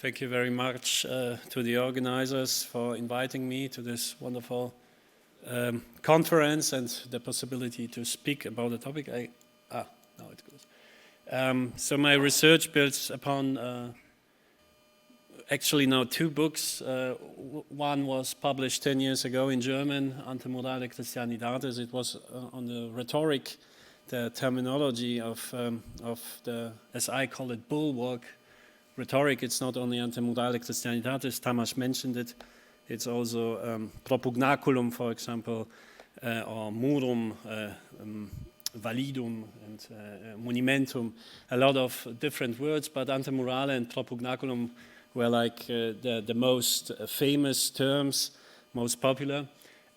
Thank you very much to the organizers for inviting me to this wonderful conference and the possibility to speak about the topic. Now it goes. So my research builds upon actually now two books. One was published 10 years ago in German, Antemurale Christianitatis. It was on the rhetoric, the terminology of the, as I call it, bulwark rhetoric. It's not only antemurale Christianitatis, Tamas mentioned it, it's also propugnaculum, for example, or murum, validum, and monumentum, a lot of different words, but antemurale and propugnaculum were like the most famous terms, most popular.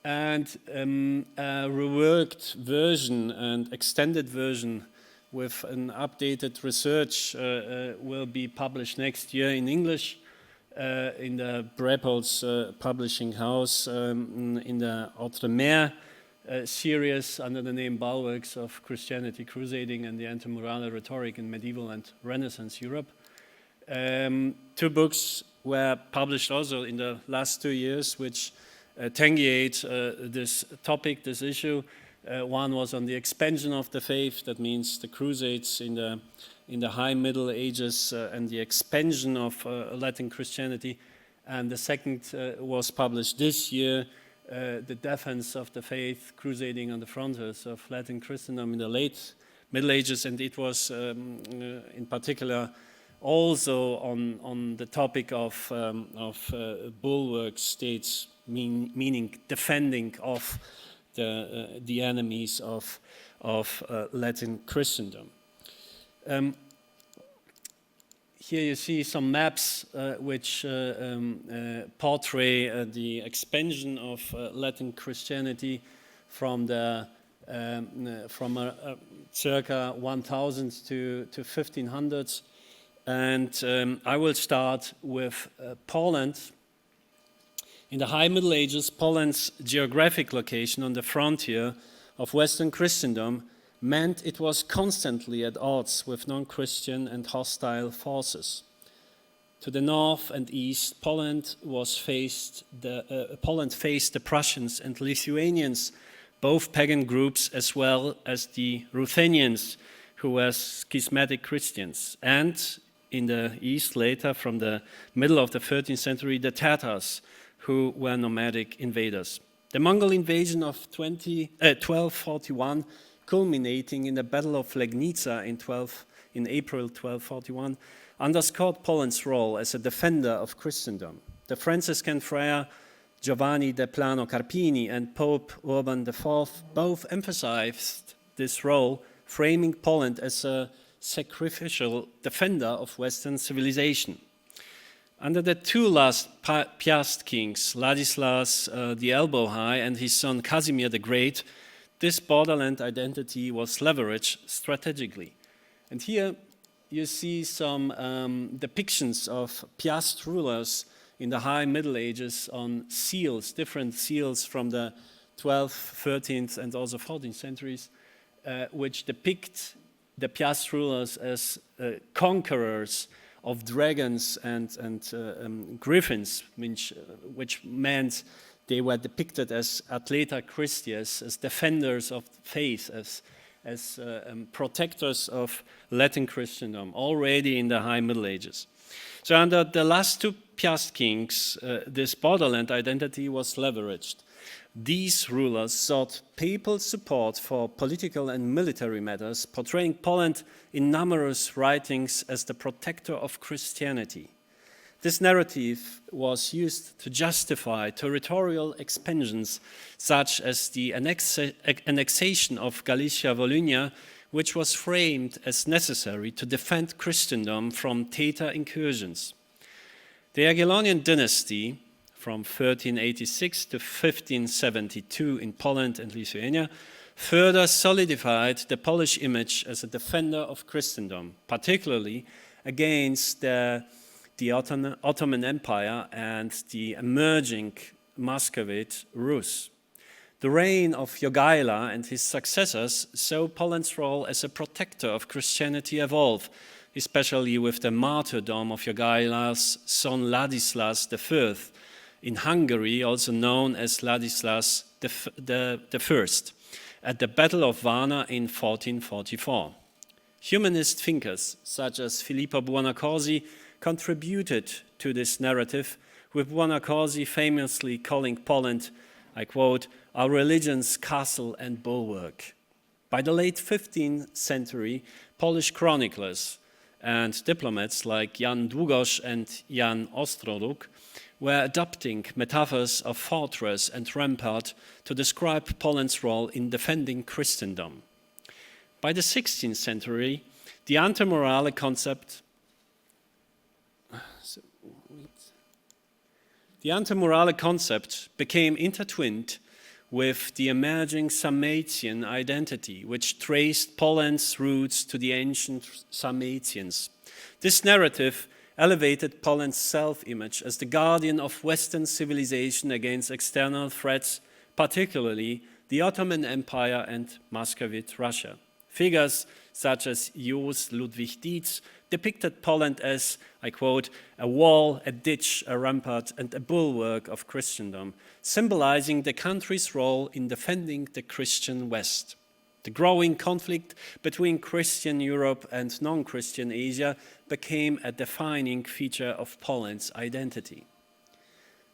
And a reworked version and extended version with an updated research will be published next year in English in the Brepols publishing house in the Outremer series under the name Bulwarks of Christianity, Crusading and the Antemurale Rhetoric in Medieval and Renaissance Europe. Two books were published also in the last 2 years which tangent this topic, this issue. One was on the expansion of the faith, that means the Crusades in the High Middle Ages and the expansion of Latin Christianity. And the second was published this year, the defense of the faith, crusading on the frontiers of Latin Christendom in the late Middle Ages. And it was in particular also on the topic of bulwark states, meaning defending of the enemies of Latin Christendom. Here you see some maps which portray the expansion of Latin Christianity from circa 1000 to 1500s, and I will start with Poland. In the High Middle Ages, Poland's geographic location on the frontier of Western Christendom meant it was constantly at odds with non-Christian and hostile forces. To the north and east, Poland faced the Prussians and Lithuanians, both pagan groups, as well as the Ruthenians, who were schismatic Christians, and in the east later, from the middle of the 13th century, the Tatars, who were nomadic invaders. The Mongol invasion of 1241, culminating in the Battle of Legnica in April 1241, underscored Poland's role as a defender of Christendom. The Franciscan friar Giovanni de Plano Carpini and Pope Urban IV both emphasized this role, framing Poland as a sacrificial defender of Western civilization. Under the two last Piast kings, Ladislas the Elbow High and his son Casimir the Great, this borderland identity was leveraged strategically. And here you see some depictions of Piast rulers in the High Middle Ages on seals, different seals from the 12th, 13th and also 14th centuries, which depict the Piast rulers as conquerors of dragons and griffins, which meant they were depicted as atleta Christias, as defenders of faith, as protectors of Latin Christendom, already in the High Middle Ages. So under the last two Piast kings, this borderland identity was leveraged. These rulers sought papal support for political and military matters, portraying Poland in numerous writings as the protector of Christianity. This narrative was used to justify territorial expansions, such as the annexation of Galicia-Volhynia, which was framed as necessary to defend Christendom from Tatar incursions. The Jagiellonian dynasty, from 1386 to 1572 in Poland and Lithuania, further solidified the Polish image as a defender of Christendom, particularly against the Ottoman Empire and the emerging Muscovite Rus. The reign of Jogaila and his successors saw Poland's role as a protector of Christianity evolve, especially with the martyrdom of Jogaila's son Ladislas I in Hungary, also known as Ladislas the First, at the Battle of Varna in 1444. Humanist thinkers such as Filippo Buonaccorsi contributed to this narrative, with Buonaccorsi famously calling Poland, I quote, "our religion's castle and bulwark." By the late 15th century, Polish chroniclers and diplomats like Jan Długosz and Jan Ostroduk were adopting metaphors of fortress and rampart to describe Poland's role in defending Christendom. By the 16th century, the antemurale concept became intertwined with the emerging Sarmatian identity, which traced Poland's roots to the ancient Sarmatians. This narrative elevated Poland's self-image as the guardian of Western civilization against external threats, particularly the Ottoman Empire and Muscovite Russia. Figures such as Jos Ludwig Dietz depicted Poland as, I quote, "a wall, a ditch, a rampart, and a bulwark of Christendom," symbolizing the country's role in defending the Christian West. The growing conflict between Christian Europe and non-Christian Asia became a defining feature of Poland's identity.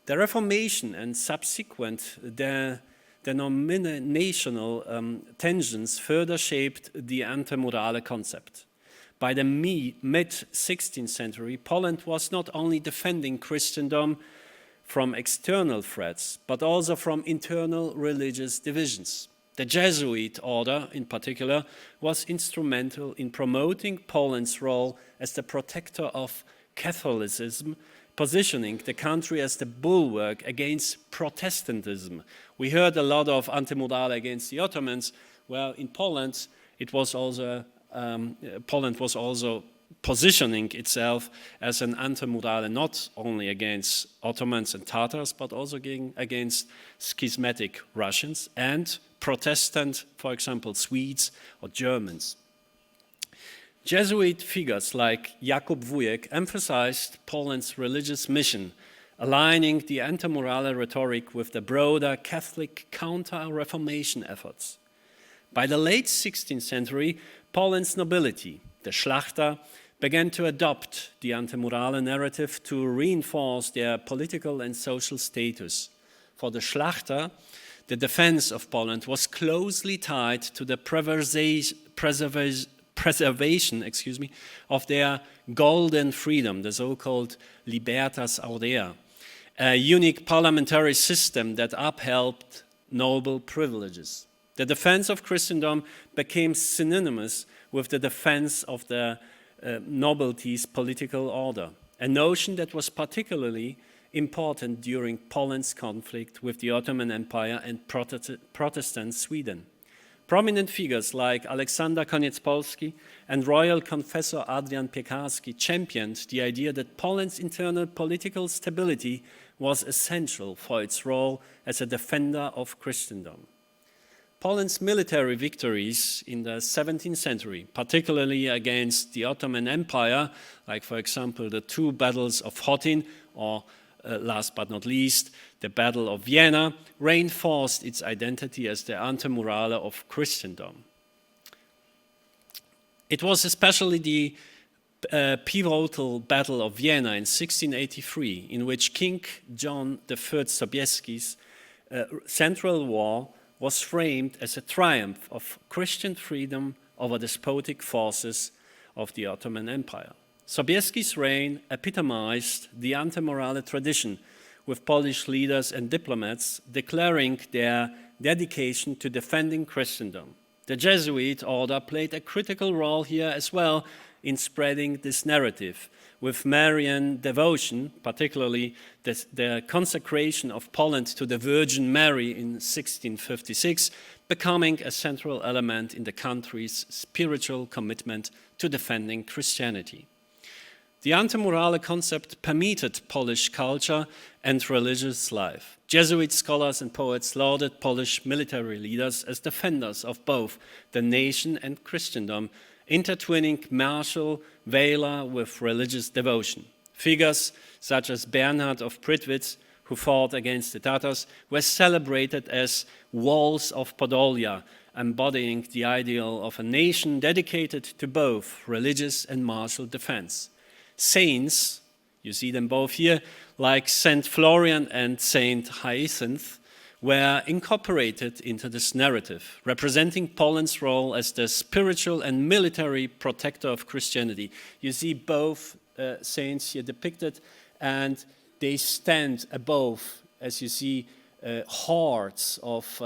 The Reformation and subsequent denominational tensions further shaped the antemurale concept. By the mid-16th century, Poland was not only defending Christendom from external threats, but also from internal religious divisions. The Jesuit order, in particular, was instrumental in promoting Poland's role as the protector of Catholicism, positioning the country as the bulwark against Protestantism. We heard a lot of antemurale against the Ottomans. Well, in Poland, Poland was also positioning itself as an antemurale not only against Ottomans and Tatars, but also against schismatic Russians and Protestant, for example, Swedes or Germans. Jesuit figures like Jakub Wujek emphasized Poland's religious mission, aligning the antemurale rhetoric with the broader Catholic counter-Reformation efforts. By the late 16th century, Poland's nobility, the Szlachta, began to adopt the antemurale narrative to reinforce their political and social status. For the Szlachta, the defense of Poland was closely tied to the preservation of their golden freedom, the so-called libertas aurea, a unique parliamentary system that upheld noble privileges. The defense of Christendom became synonymous with the defense of the nobilty's political order, a notion that was particularly important during Poland's conflict with the Ottoman Empire and Protestant Sweden. Prominent figures like Aleksander Koniec-Polski and royal confessor Adrian Piekarski championed the idea that Poland's internal political stability was essential for its role as a defender of Christendom. Poland's military victories in the 17th century, particularly against the Ottoman Empire, like for example the two battles of Chotin or last but not least, the Battle of Vienna, reinforced its identity as the antemurale of Christendom. It was especially the pivotal Battle of Vienna in 1683, in which King John III Sobieski's central war was framed as a triumph of Christian freedom over despotic forces of the Ottoman Empire. Sobieski's reign epitomized the antemurale tradition, with Polish leaders and diplomats declaring their dedication to defending Christendom. The Jesuit order played a critical role here as well in spreading this narrative, with Marian devotion, particularly the consecration of Poland to the Virgin Mary in 1656, becoming a central element in the country's spiritual commitment to defending Christianity. The antemurale concept permeated Polish culture and religious life. Jesuit scholars and poets lauded Polish military leaders as defenders of both the nation and Christendom, intertwining martial valor with religious devotion. Figures such as Bernhard of Prittwitz, who fought against the Tatars, were celebrated as walls of Podolia, embodying the ideal of a nation dedicated to both religious and martial defense. Saints, you see them both here, like Saint Florian and Saint Hyacinth, were incorporated into this narrative, representing Poland's role as the spiritual and military protector of Christianity. You see both saints here depicted, and they stand above, as you see, hordes of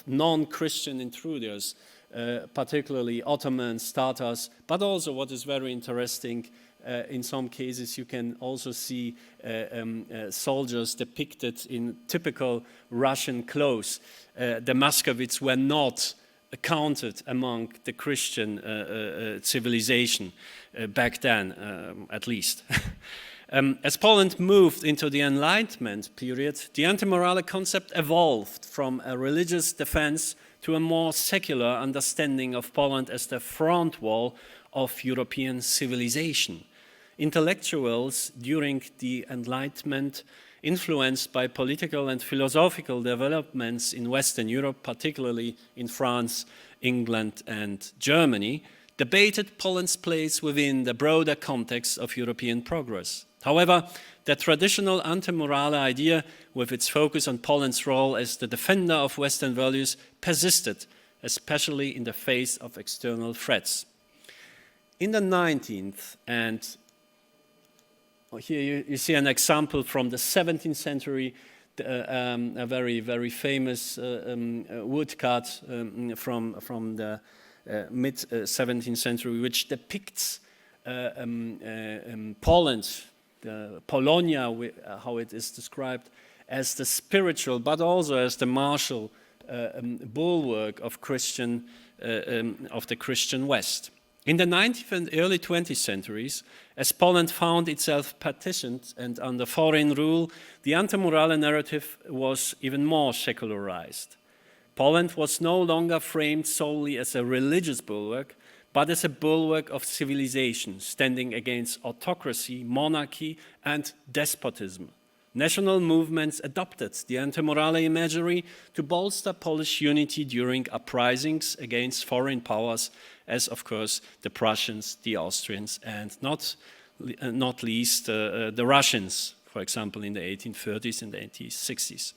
non-Christian intruders, particularly Ottomans, Tatars, but also what is very interesting, in some cases you can also see soldiers depicted in typical Russian clothes. The Muscovites were not counted among the Christian civilization back then, at least. As Poland moved into the Enlightenment period, the antemurale concept evolved from a religious defense to a more secular understanding of Poland as the front wall of European civilization. Intellectuals during the Enlightenment, influenced by political and philosophical developments in Western Europe, particularly in France, England, and Germany, debated Poland's place within the broader context of European progress. However, the traditional antemurale idea, with its focus on Poland's role as the defender of Western values, persisted, especially in the face of external threats. In the 19th, and here you see an example from the 17th century, a very, very famous woodcut from the mid-17th century, which depicts Poland, Polonia, how it is described, as the spiritual, but also as the martial bulwark of the Christian West. In the 19th and early 20th centuries, as Poland found itself partitioned and under foreign rule, the antemurale narrative was even more secularized. Poland was no longer framed solely as a religious bulwark, but as a bulwark of civilization, standing against autocracy, monarchy, and despotism. National movements adopted the antemurale imagery to bolster Polish unity during uprisings against foreign powers, as of course the Prussians, the Austrians, and not least the Russians, for example, in the 1830s and the 1860s.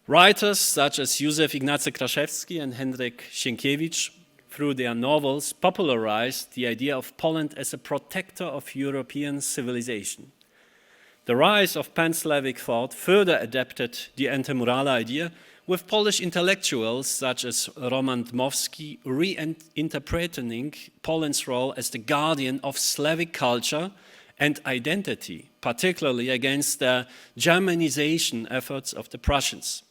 Writers such as Józef Ignacy Kraszewski and Henryk Sienkiewicz, through their novels, popularized the idea of Poland as a protector of European civilization. The rise of pan-Slavic thought further adapted the antemurale idea, with Polish intellectuals such as Roman Dmowski reinterpreting Poland's role as the guardian of Slavic culture and identity, particularly against the Germanization efforts of the Prussians.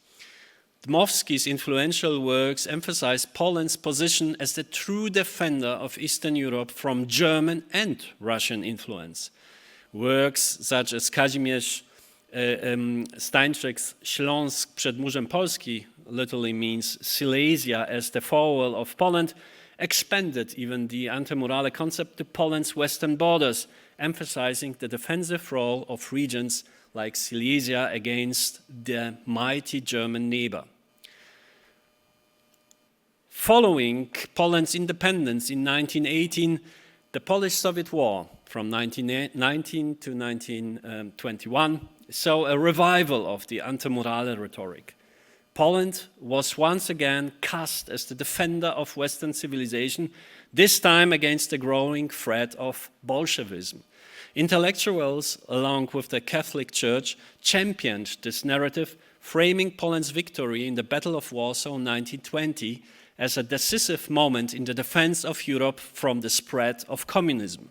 Dmowski's influential works emphasize Poland's position as the true defender of Eastern Europe from German and Russian influence. Works such as Kazimierz Stańczyk's Śląsk przed murzem Polski literally means Silesia as the firewall of Poland, expanded even the antemurale concept to Poland's western borders, emphasizing the defensive role of regions like Silesia against the mighty German neighbor. Following Poland's independence in 1918, the Polish-Soviet War from 1919 to 1921 saw a revival of the antemurale rhetoric. Poland was once again cast as the defender of Western civilization, this time against the growing threat of Bolshevism. Intellectuals, along with the Catholic Church, championed this narrative, framing Poland's victory in the Battle of Warsaw in 1920 as a decisive moment in the defense of Europe from the spread of communism.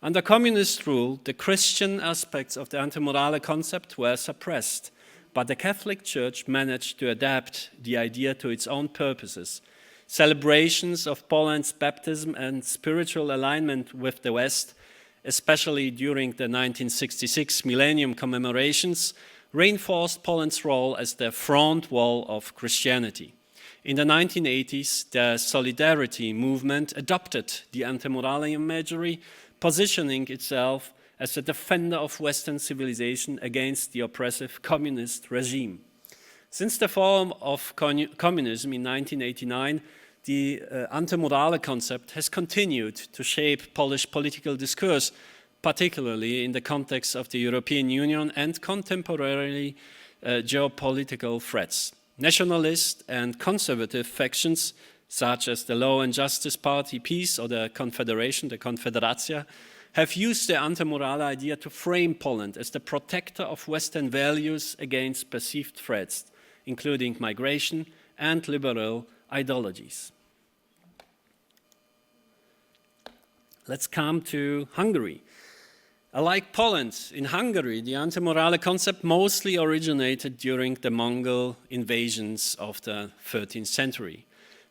Under communist rule, the Christian aspects of the antemurale concept were suppressed, but the Catholic Church managed to adapt the idea to its own purposes. Celebrations of Poland's baptism and spiritual alignment with the West, especially during the 1966 Millennium commemorations, reinforced Poland's role as the front wall of Christianity. In the 1980s, the Solidarity movement adopted the antemurale imagery, positioning itself as a defender of Western civilization against the oppressive communist regime. Since the fall of communism in 1989, the antemurale concept has continued to shape Polish political discourse, particularly in the context of the European Union and contemporary geopolitical threats. Nationalist and conservative factions, such as the Law and Justice Party, PiS, or the Confederation, the Konfederacja, have used the antemurale idea to frame Poland as the protector of Western values against perceived threats, including migration and liberal ideologies. Let's come to Hungary. Like Poland, in Hungary, the antemurale concept mostly originated during the Mongol invasions of the 13th century.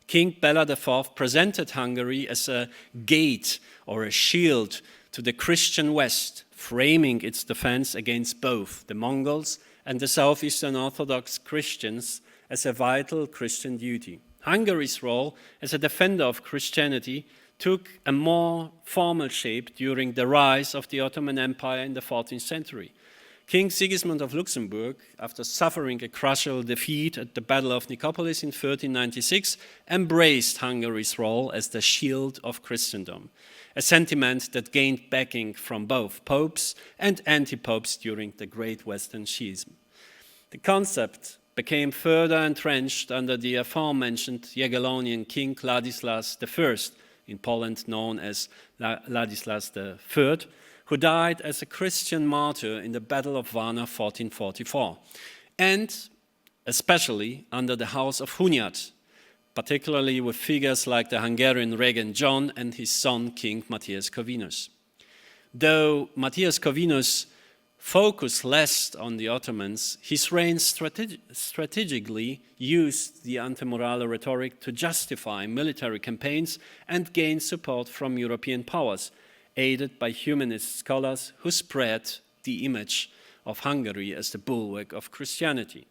King Bela IV presented Hungary as a gate or a shield to the Christian West, framing its defense against both the Mongols and the Southeastern Orthodox Christians as a vital Christian duty. Hungary's role as a defender of Christianity took a more formal shape during the rise of the Ottoman Empire in the 14th century. King Sigismund of Luxembourg, after suffering a crucial defeat at the Battle of Nicopolis in 1396, embraced Hungary's role as the shield of Christendom, a sentiment that gained backing from both popes and anti-popes during the Great Western Schism. The concept became further entrenched under the aforementioned Jagiellonian King Ladislas I, in Poland known as Ladislas III, who died as a Christian martyr in the Battle of Varna 1444, and especially under the House of Hunyad, particularly with figures like the Hungarian regent John and his son King Matthias Corvinus. Though Matthias Corvinus focused less on the Ottomans, his reign strategically used the antemurale rhetoric to justify military campaigns and gain support from European powers, aided by humanist scholars who spread the image of Hungary as the bulwark of Christianity.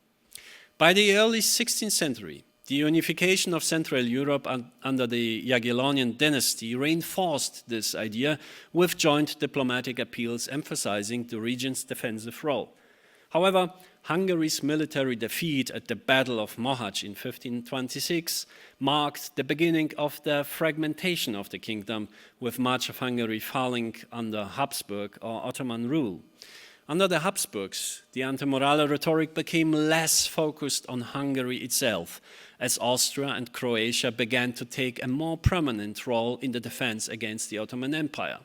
By the early 16th century, the unification of Central Europe under the Jagiellonian dynasty reinforced this idea with joint diplomatic appeals emphasizing the region's defensive role. However, Hungary's military defeat at the Battle of Mohács in 1526 marked the beginning of the fragmentation of the kingdom, with much of Hungary falling under Habsburg or Ottoman rule. Under the Habsburgs, the antemurale rhetoric became less focused on Hungary itself, as Austria and Croatia began to take a more prominent role in the defense against the Ottoman Empire.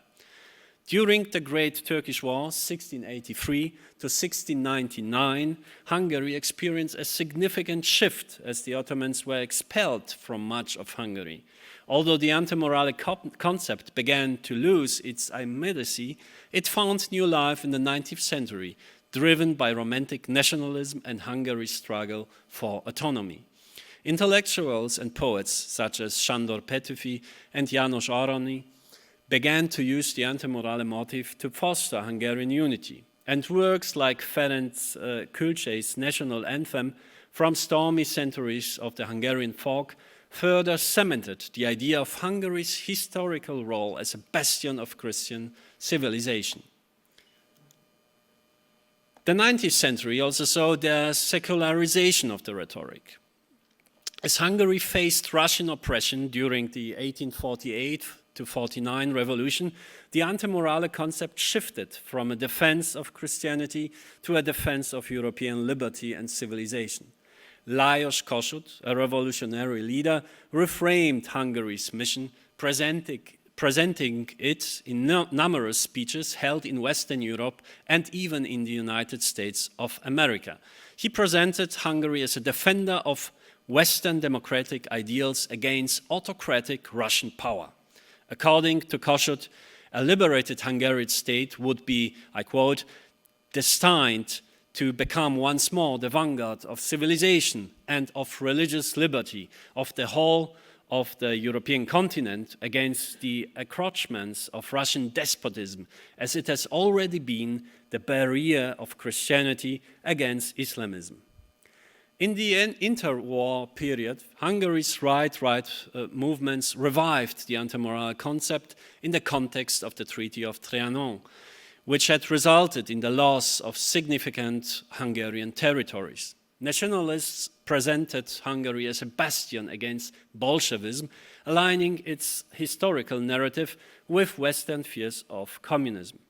During the Great Turkish War, 1683 to 1699, Hungary experienced a significant shift as the Ottomans were expelled from much of Hungary. Although the antemurale concept began to lose its immediacy, it found new life in the 19th century, driven by romantic nationalism and Hungary's struggle for autonomy. Intellectuals and poets such as Sándor Petőfi and János Arany began to use the antemurale motif to foster Hungarian unity, and works like Ferenc Kölcsey's national anthem from stormy centuries of the Hungarian folk further cemented the idea of Hungary's historical role as a bastion of Christian civilization. The 19th century also saw the secularization of the rhetoric. As Hungary faced Russian oppression during the 1848 to 49 revolution, the antemurale concept shifted from a defense of Christianity to a defense of European liberty and civilization. Lajos Kossuth, a revolutionary leader, reframed Hungary's mission, presenting it in numerous speeches held in Western Europe and even in the United States of America. He presented Hungary as a defender of Western democratic ideals against autocratic Russian power. According to Kossuth, a liberated Hungarian state would be, I quote, destined to become once more the vanguard of civilization and of religious liberty of the whole of the European continent against the encroachments of Russian despotism, as it has already been the barrier of Christianity against Islamism. In the interwar period, Hungary's right movements revived the antemurale concept in the context of the Treaty of Trianon, which had resulted in the loss of significant Hungarian territories. Nationalists presented Hungary as a bastion against Bolshevism, aligning its historical narrative with Western fears of communism.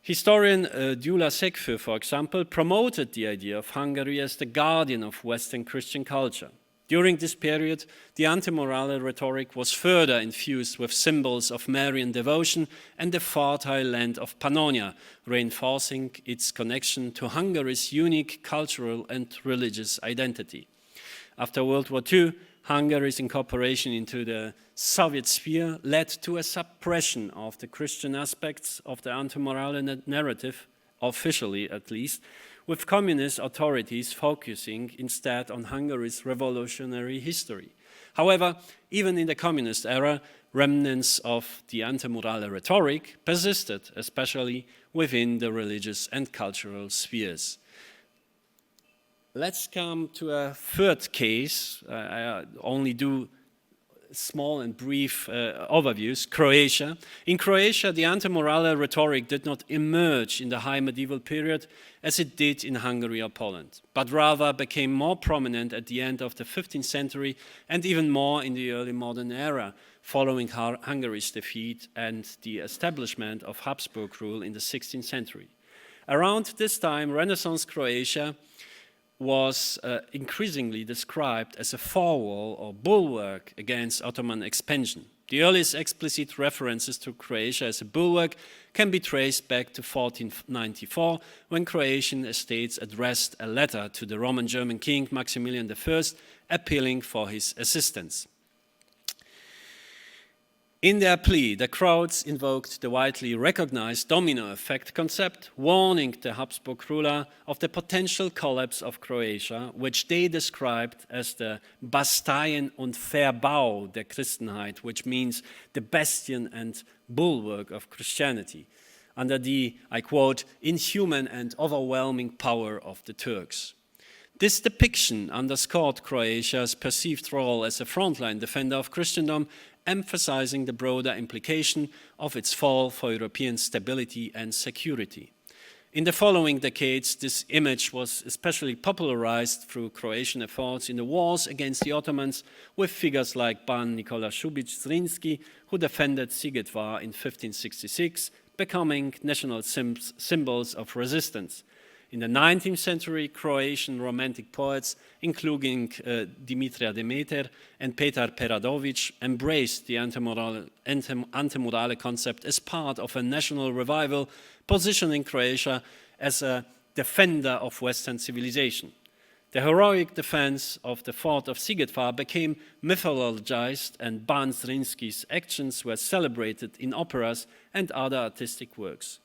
Historian Gyula Szekfő, for example, promoted the idea of Hungary as the guardian of Western Christian culture. During this period, the antemurale rhetoric was further infused with symbols of Marian devotion and the fertile land of Pannonia, reinforcing its connection to Hungary's unique cultural and religious identity. After World War II, Hungary's incorporation into the Soviet sphere led to a suppression of the Christian aspects of the antemurale narrative, officially at least, with communist authorities focusing instead on Hungary's revolutionary history. However, even in the communist era, remnants of the antemurale rhetoric persisted, especially within the religious and cultural spheres. Let's come to a third case. I only do small and brief overviews. Croatia. In Croatia, the antemurale rhetoric did not emerge in the high medieval period as it did in Hungary or Poland, but rather became more prominent at the end of the 15th century and even more in the early modern era, following Hungary's defeat and the establishment of Habsburg rule in the 16th century. Around this time, Renaissance Croatia was increasingly described as a firewall or bulwark against Ottoman expansion. The earliest explicit references to Croatia as a bulwark can be traced back to 1494, when Croatian estates addressed a letter to the Roman German king Maximilian I, appealing for his assistance. In their plea, the crowds invoked the widely recognized domino effect concept, warning the Habsburg ruler of the potential collapse of Croatia, which they described as the Bastion und Verbau der Christenheit, which means the bastion and bulwark of Christianity, under the, I quote, inhuman and overwhelming power of the Turks. This depiction underscored Croatia's perceived role as a frontline defender of Christendom, emphasizing the broader implication of its fall for European stability and security. In the following decades, this image was especially popularized through Croatian efforts in the wars against the Ottomans, with figures like Ban Nikola Šubić-Zrinski, who defended Sigetovar in 1566, becoming national symbols of resistance. In the 19th century, Croatian romantic poets, including Dimitra Demeter and Petar Peradović, embraced the antemurale concept as part of a national revival, positioning Croatia as a defender of Western civilization. The heroic defense of the fort of Sigetovar became mythologized, and Ban Zrinski's actions were celebrated in operas and other artistic works.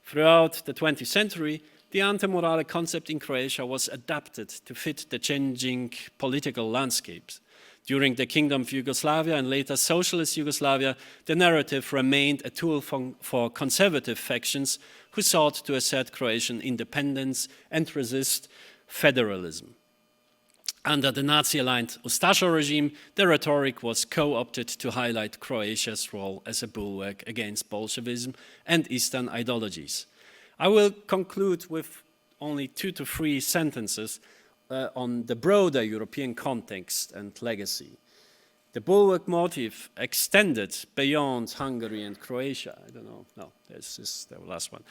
Throughout the 20th century, the antemurale concept in Croatia was adapted to fit the changing political landscapes. During the Kingdom of Yugoslavia and later Socialist Yugoslavia, the narrative remained a tool for conservative factions who sought to assert Croatian independence and resist federalism. Under the Nazi-aligned Ustaša regime, the rhetoric was co-opted to highlight Croatia's role as a bulwark against Bolshevism and Eastern ideologies. I will conclude with only 2 to 3 sentences on the broader European context and legacy. The bulwark motif extended beyond Hungary and Croatia. I don't know, no, this is the last one.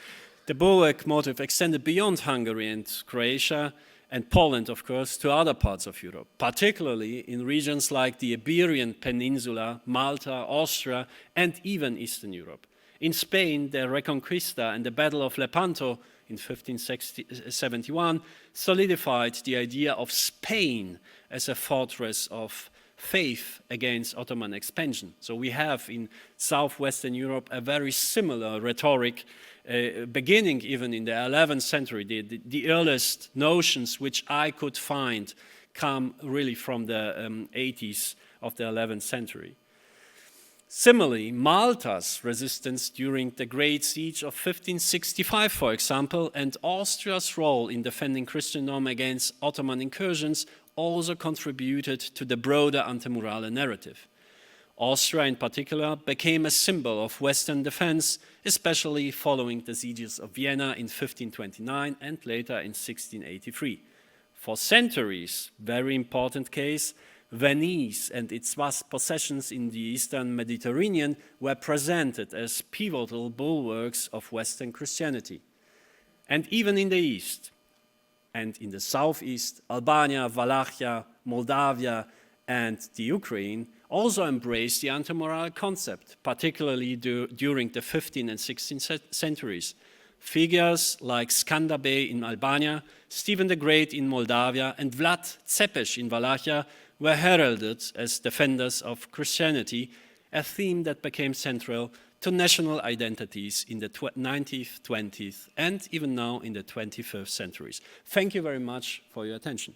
The bulwark motif extended beyond Hungary and Croatia and Poland, of course, to other parts of Europe, particularly in regions like the Iberian Peninsula, Malta, Austria, and even Eastern Europe. In Spain, the Reconquista and the Battle of Lepanto in 1571 solidified the idea of Spain as a fortress of faith against Ottoman expansion. So we have in southwestern Europe a very similar rhetoric, beginning even in the 11th century. The earliest notions which I could find come really from the 80s of the 11th century. Similarly, Malta's resistance during the Great Siege of 1565, for example, and Austria's role in defending Christendom against Ottoman incursions also contributed to the broader antemurale narrative. Austria, in particular, became a symbol of Western defense, especially following the sieges of Vienna in 1529 and later in 1683. For centuries, very important case, Venice and its vast possessions in the eastern Mediterranean were presented as pivotal bulwarks of Western Christianity. And even in the east and in the southeast, Albania, Wallachia, Moldavia, and the Ukraine also embraced the antemurale concept, particularly during the 15th and 16th centuries. Figures like Skanda Bey in Albania, Stephen the Great in Moldavia, and Vlad Tzepes in Wallachia were heralded as defenders of Christianity, a theme that became central to national identities in the 19th, 20th, and even now in the 21st centuries. Thank you very much for your attention.